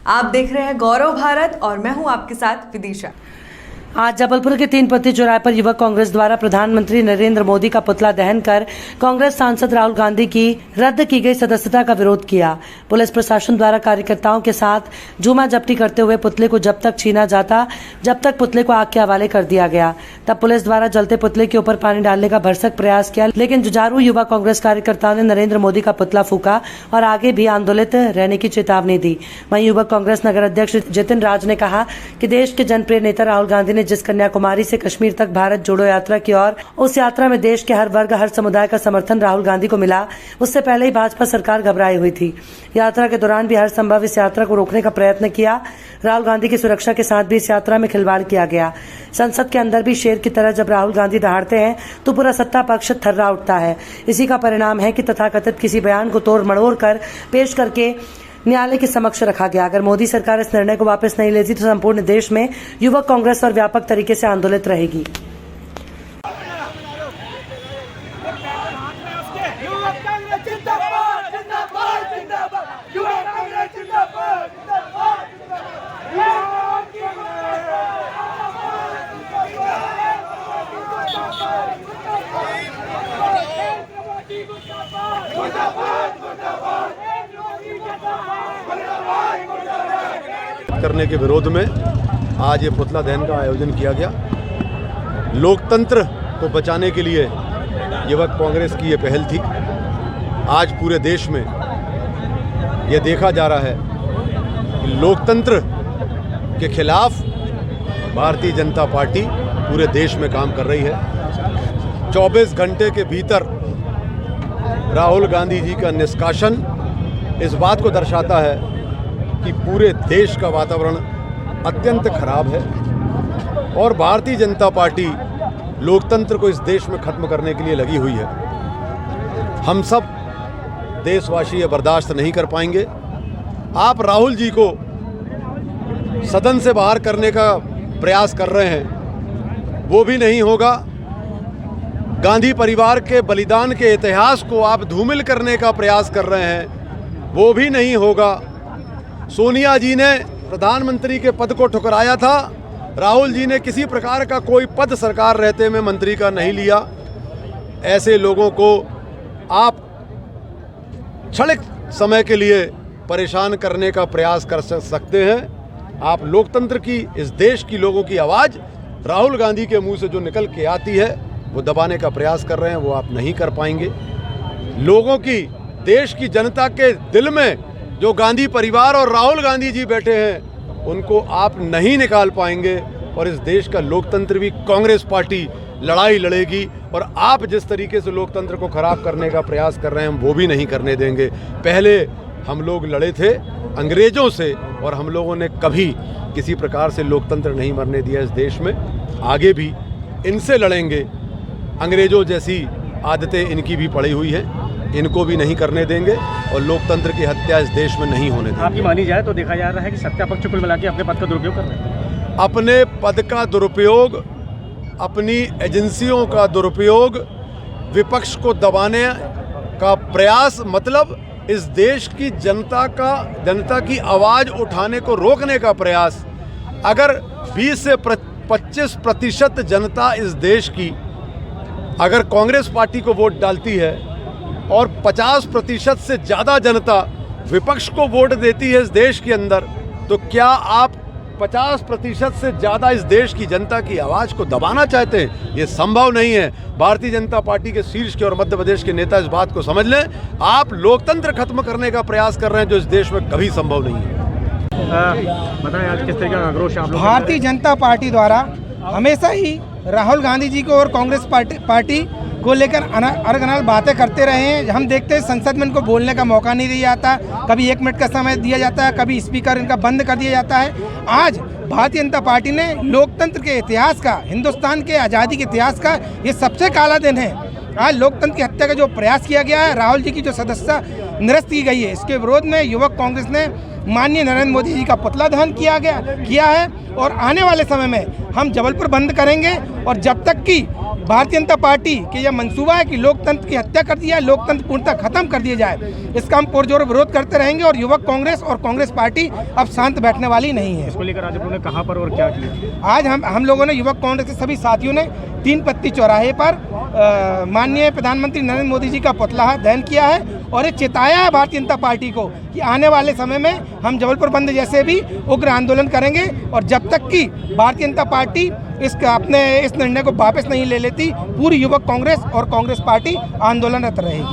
आप देख रहे हैं गौरव भारत और मैं हूं आपके साथ विदिशा। आज जबलपुर के 3 पत्ती चौराहे पर युवक कांग्रेस द्वारा प्रधानमंत्री नरेंद्र मोदी का पुतला दहन कर कांग्रेस सांसद राहुल गांधी की रद्द की गई सदस्यता का विरोध किया। पुलिस प्रशासन द्वारा कार्यकर्ताओं के साथ जूमा जब्ती करते हुए पुतले को जब तक छीना जाता जब तक पुतले को आग के हवाले कर दिया गया। तब पुलिस द्वारा जलते पुतले के ऊपर पानी डालने का भरसक प्रयास किया, लेकिन जुझारू युवा कांग्रेस कार्यकर्ताओं ने नरेंद्र मोदी का पुतला फूका और आगे भी आंदोलित रहने की चेतावनी दी। वहीं युवक कांग्रेस नगर अध्यक्ष जितिन राज ने कहा कि देश के जनप्रिय नेता राहुल गांधी ने जिस कन्याकुमारी से कश्मीर तक भारत जोड़ो यात्रा की और उस यात्रा में देश के हर वर्ग हर समुदाय का समर्थन राहुल गांधी को मिला, उससे पहले ही भाजपा सरकार घबराई हुई थी। यात्रा के दौरान भी हर संभव इस यात्रा को रोकने का प्रयत्न किया। राहुल गांधी की सुरक्षा के साथ भी इस यात्रा में खिलवाड़ किया गया। संसद के अंदर भी शेर की तरह जब राहुल गांधी दहाड़ते हैं तो पूरा सत्ता पक्ष थर्रा उठता है। इसी का परिणाम है कि तथाकथित किसी बयान को तोड़ मड़ोड़ कर पेश करके न्यायालय के समक्ष रखा गया। अगर मोदी सरकार इस निर्णय को वापस नहीं लेती तो संपूर्ण देश में युवक कांग्रेस और व्यापक तरीके से आंदोलित रहेगी। करने के विरोध में आज ये पुतला दहन का आयोजन किया गया। लोकतंत्र को बचाने के लिए युवक कांग्रेस की ये पहल थी। आज पूरे देश में ये देखा जा रहा है कि लोकतंत्र के खिलाफ भारतीय जनता पार्टी पूरे देश में काम कर रही है। 24 घंटे के भीतर राहुल गांधी जी का निष्कासन इस बात को दर्शाता है कि पूरे देश का वातावरण अत्यंत खराब है और भारतीय जनता पार्टी लोकतंत्र को इस देश में खत्म करने के लिए लगी हुई है। हम सब देशवासी ये बर्दाश्त नहीं कर पाएंगे। आप राहुल जी को सदन से बाहर करने का प्रयास कर रहे हैं, वो भी नहीं होगा। गांधी परिवार के बलिदान के इतिहास को आप धूमिल करने का प्रयास कर रहे हैं, वो भी नहीं होगा। सोनिया जी ने प्रधानमंत्री के पद को ठुकराया था, राहुल जी ने किसी प्रकार का कोई पद सरकार रहते में मंत्री का नहीं लिया। ऐसे लोगों को आप क्षणिक समय के लिए परेशान करने का प्रयास कर सकते हैं। आप लोकतंत्र की, इस देश की लोगों की आवाज़ राहुल गांधी के मुंह से जो निकल के आती है वो दबाने का प्रयास कर रहे हैं, वो आप नहीं कर पाएंगे। लोगों की, देश की जनता के दिल में जो गांधी परिवार और राहुल गांधी जी बैठे हैं उनको आप नहीं निकाल पाएंगे और इस देश का लोकतंत्र भी कांग्रेस पार्टी लड़ाई लड़ेगी और आप जिस तरीके से लोकतंत्र को खराब करने का प्रयास कर रहे हैं हम वो भी नहीं करने देंगे। पहले हम लोग लड़े थे अंग्रेजों से और हम लोगों ने कभी किसी प्रकार से लोकतंत्र नहीं मरने दिया इस देश में। आगे भी इनसे लड़ेंगे। अंग्रेजों जैसी आदतें इनकी भी पड़ी हुई हैं, इनको भी नहीं करने देंगे और लोकतंत्र की हत्या इस देश में नहीं होने देंगे। आपकी मानी जाए तो देखा जा रहा है कि सत्तापक्ष कुल मिला के अपने पद का दुरुपयोग कर रहे हैं। अपने पद का दुरुपयोग, अपनी एजेंसियों का दुरुपयोग, विपक्ष को दबाने का प्रयास, मतलब इस देश की जनता की आवाज़ उठाने को रोकने का प्रयास। अगर 20 से 25% जनता इस देश की अगर कांग्रेस पार्टी को वोट डालती है और 50% से ज़्यादा जनता विपक्ष को वोट देती है इस देश के अंदर, तो क्या आप 50% से ज़्यादा इस देश की जनता की आवाज़ को दबाना चाहते हैं? ये संभव नहीं है। भारतीय जनता पार्टी के शीर्ष के और मध्य प्रदेश के नेता इस बात को समझ लें। आप लोकतंत्र खत्म करने का प्रयास कर रहे हैं जो इस देश में कभी संभव नहीं है। बताएं आज किस तरह का आक्रोश आप लोग? भारतीय जनता पार्टी द्वारा हमेशा ही राहुल गांधी जी को और कांग्रेस पार्टी को लेकर अनर्गल बातें करते रहे हैं। हम देखते हैं संसद में इनको बोलने का मौका नहीं दिया जाता, कभी 1 मिनट का समय दिया जाता है, कभी स्पीकर इनका बंद कर दिया जाता है। आज भारतीय जनता पार्टी ने लोकतंत्र के इतिहास का, हिंदुस्तान के आज़ादी के इतिहास का ये सबसे काला दिन है। आज लोकतंत्र की हत्या का जो प्रयास किया गया है, राहुल जी की जो सदस्यता निरस्त की गई है, इसके विरोध में युवक कांग्रेस ने माननीय नरेंद्र मोदी जी का पुतला दहन किया है और आने वाले समय में हम जबलपुर बंद करेंगे। और जब तक कि भारतीय जनता पार्टी के यह मंसूबा है कि लोकतंत्र की हत्या कर दिया, लोकतंत्र पूर्णतः खत्म कर दिया जाए, इसका हम पुरजोर विरोध करते रहेंगे। और युवक कांग्रेस और कांग्रेस पार्टी अब शांत बैठने वाली नहीं है। इसको लेकर आज उन्होंने कहाँ पर और क्या किया? आज हम लोगों ने युवक कांग्रेस के सभी साथियों ने 3 पत्ती चौराहे पर माननीय प्रधानमंत्री नरेंद्र मोदी जी का पुतला दहन किया है और ये चेताया है भारतीय जनता पार्टी को कि आने वाले समय में हम जबलपुर बंद जैसे भी उग्र आंदोलन करेंगे। और जब तक कि भारतीय जनता पार्टी इस निर्णय को वापस नहीं ले लेती, पूरी युवक कांग्रेस और कांग्रेस पार्टी आंदोलनरत रहेगी।